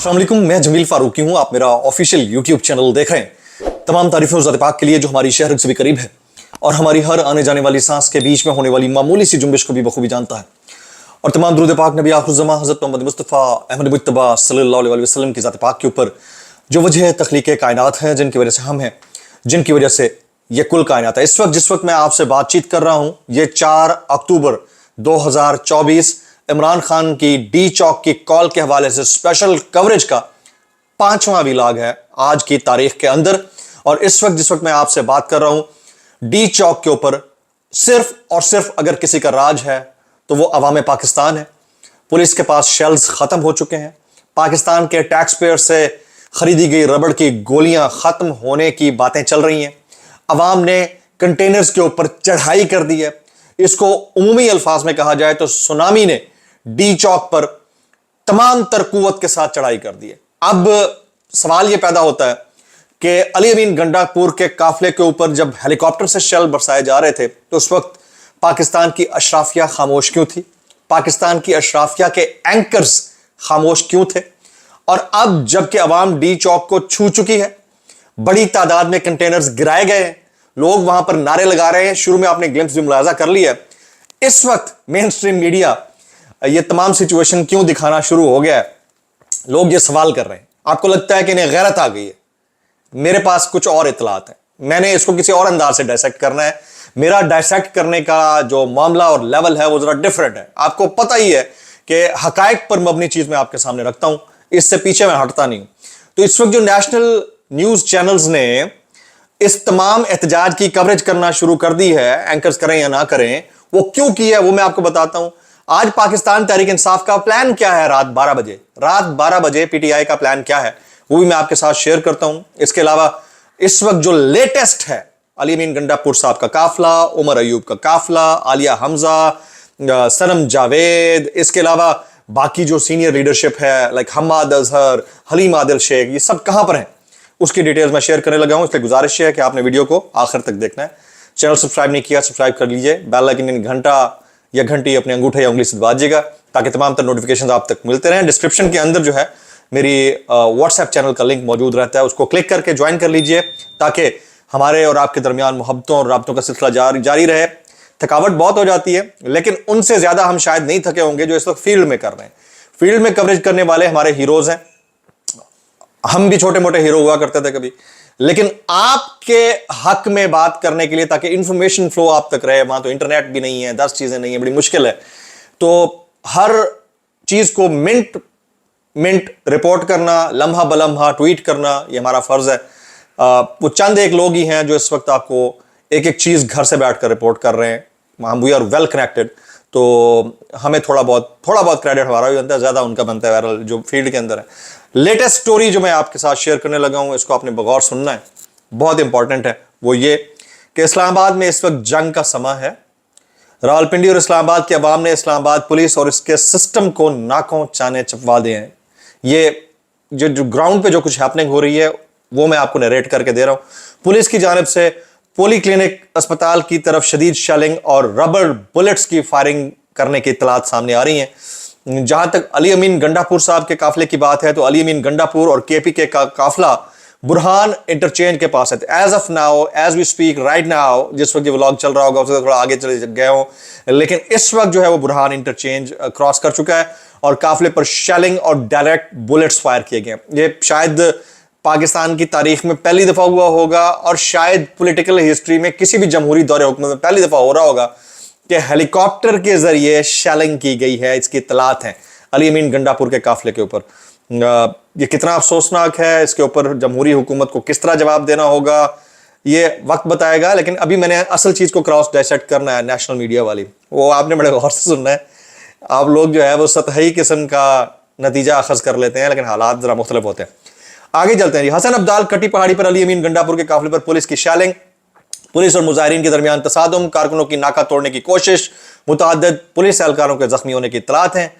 अस्सलाम वालेकुम, मैं जमील फारूकी हूं। आप मेरा ऑफिशियल यूट्यूब चैनल देख रहे हैं। तमाम तारीफें ज़ात पाक के लिए जो हमारी शहर से भी करीब है और हमारी हर आने जाने वाली सांस के बीच में होने वाली मामूली सी जुम्बिश को भी बखूबी जानता है। और तमाम दुरूद पाक नबी आखिरुज़्ज़मा हज़रत मोहम्मद मुस्तफ़ा अहमद मुज्तबा सल्लल्लाहु अलैहि वसल्लम की ज़ात पाक के ऊपर जो वजह तख्लीक़ कायनात है, जिनकी वजह से हम हैं, जिनकी वजह से ये कुल कायनात है। इस वक्त जिस वक्त मैं आपसे बातचीत कर रहा हूं, ये 4 अक्टूबर 2024 इमरान खान की डी चौक की कॉल के हवाले से स्पेशल कवरेज का 5वां व्लॉग है आज की तारीख के अंदर। और इस वक्त जिस वक्त मैं आपसे बात कर रहा हूं, डी चौक के ऊपर सिर्फ और सिर्फ अगर किसी का राज है तो वो अवाम पाकिस्तान है। पुलिस के पास शेल्स खत्म हो चुके हैं। पाकिस्तान के टैक्स पेयर से खरीदी गई रबड़ की गोलियां खत्म होने की बातें चल रही हैं। अवाम ने कंटेनर्स के ऊपर चढ़ाई कर दी है। इसको उमूमी अल्फाज में कहा जाए तो सुनामी ने डी चौक पर तमाम तर कुव्वत के साथ चढ़ाई कर दी है। अब सवाल यह पैदा होता है कि अली अमीन गंडापुर के काफिले के ऊपर जब हेलीकॉप्टर से शेल बरसाए जा रहे थे तो उस वक्त पाकिस्तान की अशराफिया खामोश क्यों थी? पाकिस्तान की अशराफिया के एंकर्स खामोश क्यों थे? और अब जबकि अवाम डी चौक को छू चुकी है, बड़ी तादाद में कंटेनर्स गिराए गए हैं, लोग वहां पर नारे लगा रहे हैं। शुरू में आपने ग्लिम्स भी मुलाजा कर लिया है। इस वक्त मेन स्ट्रीम मीडिया ये तमाम सिचुएशन क्यों दिखाना शुरू हो गया है? लोग ये सवाल कर रहे हैं। आपको लगता है कि इन्हें गैरत आ गई है? मेरे पास कुछ और इतलात है। मैंने इसको किसी और अंदाज से डायसेक्ट करना है। मेरा डायसेक्ट करने का जो मामला और लेवल है वो जरा डिफरेंट है। आपको पता ही है कि हकायक पर मबनी चीज मैं आपके सामने रखता हूं, इससे पीछे मैं हटता नहीं हूं। तो इस वक्त जो नेशनल न्यूज चैनल्स ने इस तमाम एहतजाज की कवरेज करना शुरू कर दी है, एंकर्स करें या ना करें, वो क्यों की है वो मैं आपको बताता हूं। आज पाकिस्तान तहरीक इंसाफ का प्लान क्या है? रात 12 बजे पीटीआई का प्लान क्या है वो भी मैं आपके साथ शेयर करता हूं। इसके अलावा इस वक्त जो लेटेस्ट है, अली अमीन गंडापुर साहब का काफिला, उमर अयूब का काफिला, आलिया हमजा, सनम जावेद, इसके अलावा बाकी जो सीनियर लीडरशिप है लाइक हम्माद अजहर, हलीम आदिल शेख, ये सब कहां पर हैं उसकी डिटेल्स मैं शेयर करने लगा हूं। इसलिए गुजारिश है कि आपने वीडियो को आखिर तक देखना है। चैनल सब्सक्राइब नहीं किया, सब्सक्राइब कर लीजिए। बेल आइकन घंटा या घंटी अपने अंगूठे या उंगली से दबाइएगा ताकि तमाम तर नोटिफिकेशन आप तक मिलते रहें। डिस्क्रिप्शन के अंदर जो है मेरी व्हाट्सएप चैनल का लिंक मौजूद रहता है, उसको क्लिक करके ज्वाइन कर लीजिए ताकि हमारे और आपके दरमियान मोहब्बतों और राब्तों का सिलसिला जारी रहे। थकावट बहुत हो जाती है, लेकिन उनसे ज्यादा हम शायद नहीं थके होंगे जो इस वक्त फील्ड में कर रहे हैं। फील्ड में कवरेज करने वाले हमारे हीरोज हैं। हम भी छोटे मोटे हीरो हुआ करते थे कभी, लेकिन आपके हक में बात करने के लिए ताकि इंफॉर्मेशन फ्लो आप तक रहे, वहां तो इंटरनेट भी नहीं है, 10 चीजें नहीं है, बड़ी मुश्किल है। तो हर चीज को मिनट रिपोर्ट करना, लम्हा बलम्हा ट्वीट करना, ये हमारा फर्ज है। वो चंद एक लोग ही हैं जो इस वक्त आपको एक एक चीज घर से बैठकर रिपोर्ट कर रहे हैं। वी आर वेल कनेक्टेड, तो हमें थोड़ा बहुत क्रेडिट हमारा भी बनता है, ज्यादा उनका बनता है वायरल जो फील्ड के अंदर है। लेटेस्ट स्टोरी जो मैं आपके साथ शेयर करने लगा हूं, इसको आपने बगौर सुनना है, बहुत इंपॉर्टेंट है। वो ये कि इस्लामाबाद में इस वक्त जंग का समा है। रावलपिंडी और इस्लामाबाद की आवाम ने इस्लामाबाद पुलिस और इसके सिस्टम को नाकों चाने चपवा दिए हैं। ये जो ग्राउंड पे जो कुछ हैपनिंग हो रही है वो मैं आपको नरेट करके दे रहा हूं। पुलिस की जानिब से पोली क्लिनिक अस्पताल की तरफ शदीद शेलिंग और रबर बुलेट्स की फायरिंग करने की इत्तलात सामने आ रही हैं। जहां तक अली अमीन गंडापुर साहब के काफिले की बात है तो अली अमीन गंडापुर और केपीके का काफिला बुरहान इंटरचेंज के पास है। As of now, as we speak right now, जिस वक्त ये व्लॉग चल रहा होगा उससे थोड़ा आगे चले गए हो, लेकिन इस वक्त जो है वो बुरहान इंटरचेंज क्रॉस कर चुका है और काफिले पर शेलिंग और डायरेक्ट बुलेट्स फायर किए गए। ये शायद पाकिस्तान की तारीख में पहली दफा हुआ होगा और शायद पॉलिटिकल हिस्ट्री में किसी भी जमहूरी दौरे हुकूमत में पहली दफा हो रहा होगा कि हेलीकॉप्टर के जरिए शेलिंग की गई है। इसकी इत्तलात हैं अली अमीन गंडापुर के काफिले के ऊपर। ये कितना अफसोसनाक है, इसके ऊपर जमहूरी हुकूमत को किस तरह जवाब देना होगा ये वक्त बताएगा। लेकिन अभी मैंने असल चीज को क्रॉस डायसेक्ट करना है, नेशनल मीडिया वाली, वो आपने बड़े गौर से सुनना है। आप लोग जो है वो सतही किस्म का नतीजा अखज कर लेते हैं, लेकिन हालात जरा मुख्तलिफ होते हैं। आगे चलते हैं। हसन अब्दाल कटी पहाड़ी पर अली अमीन गंडापुर के काफिले पर पुलिस की शेलिंग, पुलिस और मुजाहिरीन के दरमियान तसादुम, कारकुनों की नाका तोड़ने की कोशिश, मुतअद्दिद पुलिस एहलकारों के जख्मी होने की इत्तलात हैं।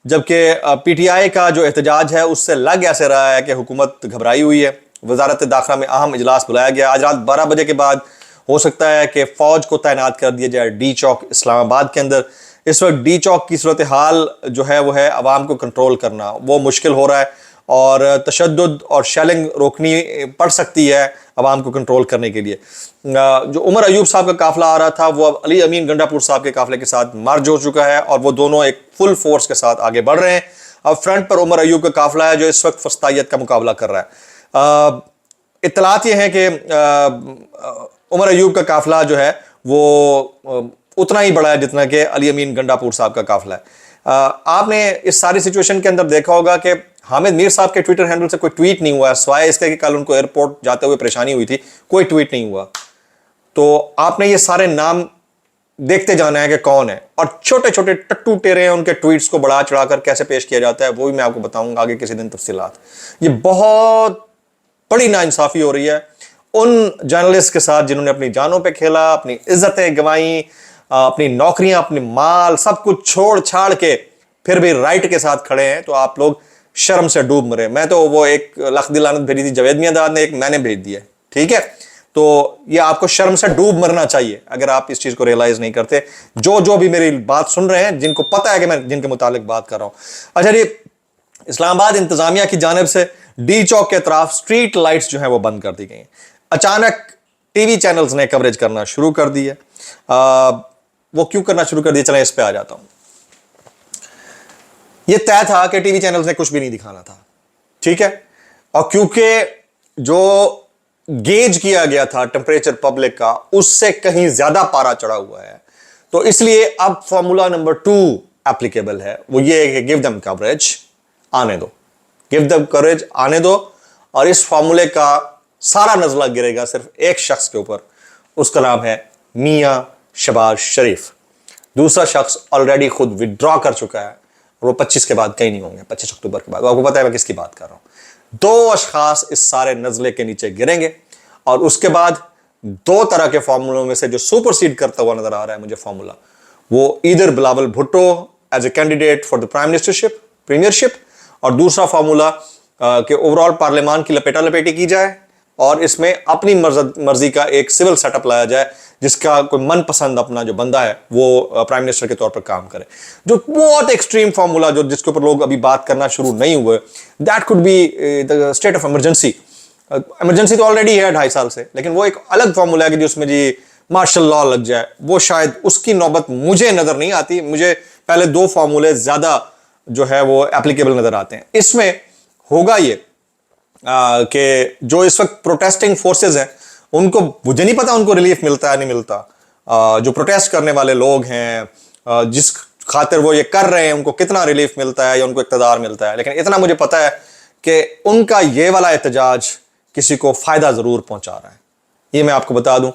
जबकि पीटीआई का जो एहतजाज है उससे लग ऐसे रहा है कि हुकूमत घबराई हुई है। वजारत दाखिला में अहम इजलास बुलाया गया। आज रात 12 बजे के बाद हो सकता है कि फौज को तैनात कर दिया जाए डी चौक इस्लामाबाद के अंदर। इस वक्त डी चौक की सूरत हाल जो है वो है अवाम को कंट्रोल करना वो मुश्किल हो रहा है اور تشدد اور شیلنگ روکنی پڑ سکتی ہے عوام کو کنٹرول کرنے کے لیے. جو عمر ایوب صاحب کا قافلہ آ رہا تھا وہ اب علی امین گنڈا پور صاحب کے قافلے کے ساتھ مرج ہو چکا ہے اور وہ دونوں ایک فل فورس کے ساتھ آگے بڑھ رہے ہیں. اب فرنٹ پر عمر ایوب کا قافلہ ہے جو اس وقت فسطائیت کا مقابلہ کر رہا ہے. اطلاعات یہ ہیں کہ عمر ایوب کا قافلہ جو ہے وہ اتنا ہی بڑا ہے جتنا کہ علی امین گنڈا پور صاحب کا قافلہ ہے. آپ نے اس ساری سچویشن کے اندر دیکھا ہوگا کہ حامد میر صاحب کے ٹویٹر ہینڈل سے کوئی ٹویٹ نہیں ہوا سوائے اس کے کہ کل ان کو ایئرپورٹ جاتے ہوئے پریشانی ہوئی تھی, کوئی ٹویٹ نہیں ہوا. تو آپ نے یہ سارے نام دیکھتے جانا ہے کہ کون ہے, اور چھوٹے چھوٹے ٹٹو ٹیرے ہیں ان کے ٹویٹس کو بڑھا چڑھا کر کیسے پیش کیا جاتا ہے وہ بھی میں آپ کو بتاؤں گا آگے کسی دن تفصیلات. یہ بہت بڑی ناانصافی ہو رہی ہے ان جرنلسٹ کے ساتھ جنہوں نے اپنی جانوں پہ کھیلا, اپنی عزتیں گنوائیں, اپنی نوکریاں, اپنے مال سب کچھ چھوڑ چھاڑ کے پھر بھی رائٹ کے ساتھ کھڑے ہیں. تو آپ لوگ شرم سے ڈوب مرے. میں تو وہ ایک لکھ دی لعنت بھیجی تھی جاوید میاں داد نے, ایک میں نے بھیج دیا, ٹھیک ہے. تو یہ آپ کو شرم سے ڈوب مرنا چاہیے اگر آپ اس چیز کو ریئلائز نہیں کرتے. جو بھی میری بات سن رہے ہیں جن کو پتہ ہے کہ میں جن کے متعلق بات کر رہا ہوں. اچھا جی, اسلام آباد انتظامیہ کی جانب سے ڈی چوک کے اطراف سٹریٹ لائٹس جو ہیں وہ بند کر دی گئی ہیں. اچانک ٹی وی چینلز نے کوریج کرنا شروع کر دی ہے. وہ کیوں کرنا شروع کر دی, چلیں اس پہ آ جاتا ہوں. یہ طے تھا کہ ٹی وی چینلز نے کچھ بھی نہیں دکھانا تھا, ٹھیک ہے. اور کیونکہ جو گیج کیا گیا تھا ٹمپریچر پبلک کا اس سے کہیں زیادہ پارا چڑھا ہوا ہے, تو اس لیے اب فارمولا نمبر 2 اپلیکیبل ہے. وہ یہ ہے کہ گیو دم کوریج, آنے دو, گیو دم کوریج, آنے دو. اور اس فارمولے کا سارا نزلہ گرے گا صرف ایک شخص کے اوپر, اس کا نام ہے میاں شہباز شریف. دوسرا شخص آلریڈی خود وڈرا کر چکا ہے, وہ 25 کے بعد کہیں نہیں ہوں گے, 25 اکتوبر کے بعد. آپ کو پتا ہے میں کس کی بات کر رہا ہوں. 2 اشخاص اس سارے نزلے کے نیچے گریں گے, اور اس کے بعد 2 طرح کے فارمولوں میں سے جو سپر سیڈ کرتا ہوا نظر آ رہا ہے مجھے فارمولا, وہ ادھر Bilawal Bhutto as a candidate for the prime ministership, premiership, اور دوسرا فارمولا کہ اوور آل پارلیمان کی لپیٹا لپیٹی کی جائے اور اس میں اپنی مرضی کا ایک سول سیٹ اپ لایا جائے جس کا کوئی من پسند اپنا جو بندہ ہے وہ پرائم منسٹر کے طور پر کام کرے. جو بہت ایکسٹریم فارمولا جو جس کے اوپر لوگ ابھی بات کرنا شروع نہیں ہوئے, that could be the state of emergency. Emergency تو آلریڈی ہے 2.5 سال سے, لیکن وہ ایک الگ فارمولا ہے کہ جس میں جی مارشل لا لگ جائے, وہ شاید اس کی نوبت مجھے نظر نہیں آتی. مجھے پہلے 2 فارمولے زیادہ جو ہے وہ اپلیکیبل نظر آتے ہیں. اس میں ہوگا یہ کہ جو اس وقت پروٹیسٹنگ فورسز ہیں ان کو, مجھے نہیں پتا ان کو ریلیف ملتا ہے نہیں ملتا, جو پروٹیسٹ کرنے والے لوگ ہیں جس خاطر وہ یہ کر رہے ہیں ان کو کتنا ریلیف ملتا ہے یا ان کو اقتدار ملتا ہے. لیکن اتنا مجھے پتا ہے کہ ان کا یہ والا احتجاج کسی کو فائدہ ضرور پہنچا رہا ہے. یہ میں آپ کو بتا دوں,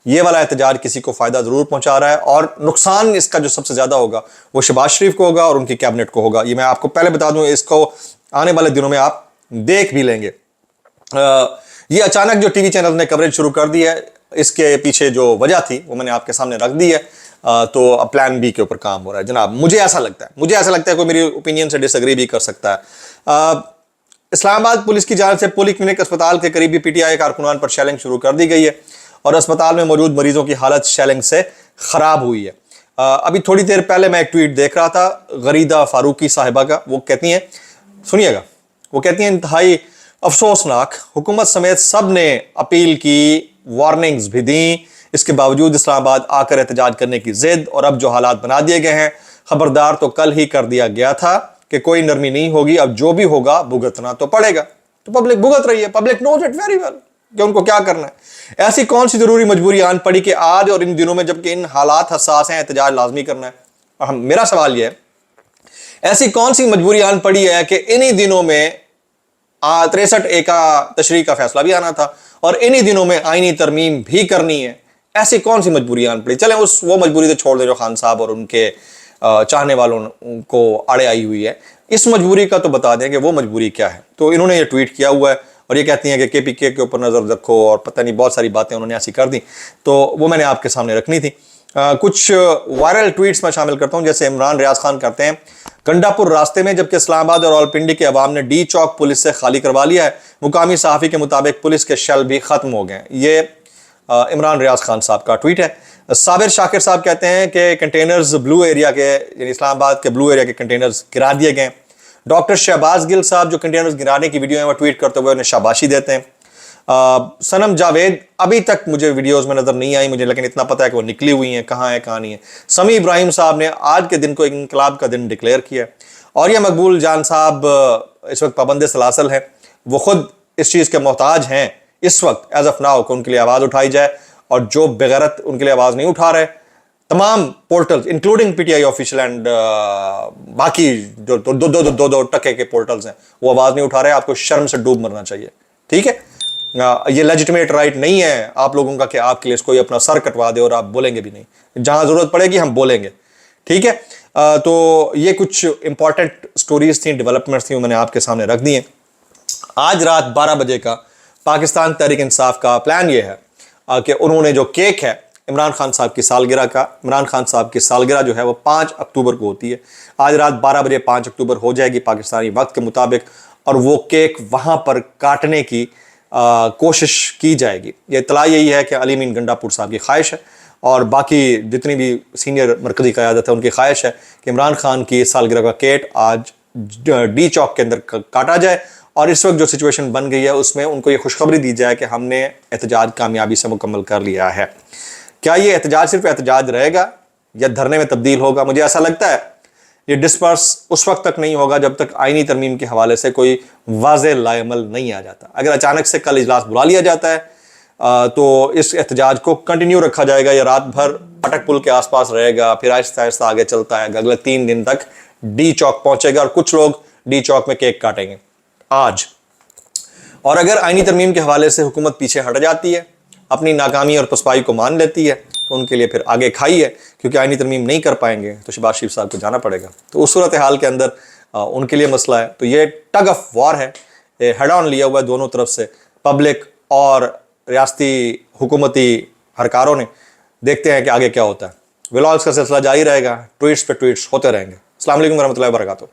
یہ والا احتجاج کسی کو فائدہ ضرور پہنچا رہا ہے, اور نقصان اس کا جو سب سے زیادہ ہوگا وہ شہباز شریف کو ہوگا اور ان کی کیبنٹ کو ہوگا. یہ میں آپ کو پہلے بتا دوں, اس کو آنے والے دنوں میں آپ دیکھ بھی لیں گے. یہ اچانک جو ٹی وی چینل نے کوریج شروع کر دی ہے, اس کے پیچھے جو وجہ تھی وہ میں نے آپ کے سامنے رکھ دی ہے. تو اب پلان بی کے اوپر کام ہو رہا ہے جناب. مجھے ایسا لگتا ہے کوئی میری اوپینین سے ڈس ایگری بھی کر سکتا ہے. اسلام آباد پولیس کی جانب سے پولی کلینک اسپتال کے قریبی پی ٹی آئی کارکنان پر شیلنگ شروع کر دی گئی ہے, اور اسپتال میں موجود مریضوں کی حالت شیلنگ سے خراب ہوئی ہے. ابھی تھوڑی دیر پہلے میں ایک ٹویٹ دیکھ رہا تھا غریدہ فاروقی صاحبہ کا. وہ کہتی ہیں, سنیے گا, وہ کہتی ہیں انتہائی افسوسناک, حکومت سمیت سب نے اپیل کی, وارننگز بھی دیں, اس کے باوجود اسلام آباد آ کر احتجاج کرنے کی ضد, اور اب جو حالات بنا دیے گئے ہیں, خبردار تو کل ہی کر دیا گیا تھا کہ کوئی نرمی نہیں ہوگی, اب جو بھی ہوگا بھگتنا تو پڑے گا. تو پبلک بھگت رہی ہے, public knows it very well کہ ان کو کیا کرنا ہے. ایسی کون سی ضروری مجبوری آن پڑی کہ آج اور ان دنوں میں جبکہ ان حالات حساس ہیں احتجاج لازمی کرنا ہے. اور میرا سوال یہ ہے, ایسی کون سی مجبوری آن پڑی ہے کہ انہی دنوں میں 63A کا تشریح کا فیصلہ بھی آنا تھا اور انہی دنوں میں آئینی ترمیم بھی کرنی ہے. ایسی کون سی مجبوری آن پڑی؟ چلیں وہ مجبوری تو چھوڑ دیں جو خان صاحب اور ان کے چاہنے والوں کو آڑے آئی ہوئی ہے. اس مجبوری کا تو بتا دیں کہ وہ مجبوری کیا ہے. تو انہوں نے یہ ٹویٹ کیا ہوا ہے اور یہ کہتی ہیں کہ کے پی کے اوپر نظر رکھو, اور پتہ نہیں بہت ساری باتیں انہوں نے ایسی کر دیں. تو وہ میں نے آپ کے سامنے رکھنی تھی. کچھ وائرل ٹویٹس میں شامل کرتا ہوں. جیسے عمران ریاض خان کرتے ہیں, گنڈا پور راستے میں جبکہ اسلام آباد اور راولپنڈی کے عوام نے ڈی چوک پولیس سے خالی کروا لیا ہے, مقامی صحافی کے مطابق پولیس کے شل بھی ختم ہو گئے. یہ عمران ریاض خان صاحب کا ٹویٹ ہے. صابر شاکر صاحب کہتے ہیں کہ کنٹینرز بلو ایریا کے, یعنی اسلام آباد کے بلو ایریا کے کنٹینرز گرا دیے گئے. डॉक्टर शहबाज गिल साहब जो कंटेनर्स गिराने की वीडियो है वो ट्वीट करते हुए उन्हें शाबाशी देते हैं। सनम जावेद अभी तक मुझे वीडियोस में नजर नहीं आई मुझे, लेकिन इतना पता है कि वो निकली हुई हैं, कहाँ है कहाँ नहीं है। समी इब्राहिम साहब ने आज के दिन को एक इनकलाब का दिन डिक्लेयर किया है। और ये मकबूल जान साहब इस वक्त पाबंद सलासल हैं, वो खुद इस चीज़ के मोहताज हैं इस वक्त एज ऑफ नाउ कि उनके लिए आवाज़ उठाई जाए, और जो बेगैरत उनके लिए आवाज़ नहीं उठा रहे, तमाम portals including PTI official and बाकी जो दो टके के पोर्टल्स हैं वो आवाज़ नहीं उठा रहे। आपको शर्म से डूब मरना चाहिए, ठीक है। ये लेजिटिमेट राइट नहीं है आप लोगों का कि आपके लिए कोई अपना सर कटवा दे और आप बोलेंगे भी नहीं, जहां जरूरत पड़ेगी हम बोलेंगे, ठीक है। तो ये कुछ इंपॉर्टेंट स्टोरीज थी, डेवलपमेंट्स थी, मैंने आपके सामने रख दी हैं। आज रात 12 बजे का पाकिस्तान तहरीक इंसाफ का प्लान ये है कि उन्होंने जो केक है इमरान खान साहब की सालगिरह का, इमरान खान साहब की सालगिरह जो है वो 5 अक्टूबर को होती है, आज रात 12 बजे 5 अक्टूबर हो जाएगी पाकिस्तानी वक्त के मुताबिक, और वो केक वहाँ पर काटने की कोशिश की जाएगी। ये इत्तला यही है कि अली मीन गंडापुर साहब की ख्वाहिश है और बाकी जितनी भी सीनियर मरकज़ी क़यादत है उनकी ख्वाहिश है कि इमरान खान की सालगिरह का केक आज डी चौक के अंदर काटा जाए, और इस वक्त जो सिचुएशन बन गई है उसमें उनको ये खुशखबरी दी जाए कि हमने एहतजाज कामयाबी से मुकम्मल कर लिया है। क्या ये एहतजाज सिर्फ एहतजाज रहेगा या धरने में तब्दील होगा? मुझे ऐसा लगता है ये डिस्पर्स उस वक्त तक नहीं होगा जब तक आईनी तरमीम के हवाले से कोई वाज़ेह लाएमल नहीं आ जाता। अगर अचानक से कल इजलास बुला लिया जाता है तो इस एहतजाज को कंटिन्यू रखा जाएगा या रात भर अटक पुल के आसपास रहेगा, फिर आहिस्ता आहिस्ता आगे चलता है, अगले 3 दिन तक डी चौक पहुंचेगा और कुछ लोग डी चौक में केक काटेंगे आज। और अगर आईनी तरमीम के हवाले से हुकूमत पीछे हट जाती है, अपनी नाकामी और पसपाई को मान लेती है, तो उनके लिए फिर आगे खाई है, क्योंकि आईनी तरमीम नहीं कर पाएंगे तो शहबाज शरीफ साहब को जाना पड़ेगा। तो उस सूरत हाल के अंदर उनके लिए मसला है। तो ये टग ऑफ वॉर है, हेड ऑन लिया हुआ है दोनों तरफ से, पब्लिक और रियासती हुकूमती हरकारों ने। देखते हैं कि आगे क्या होता है। व्लॉग्स का सिलसिला जारी रहेगा, ट्वीट्स पे ट्वीट्स होते रहेंगे। अस्सलाम वालेकुम रहमतुल्लाहि व बरकातुहू।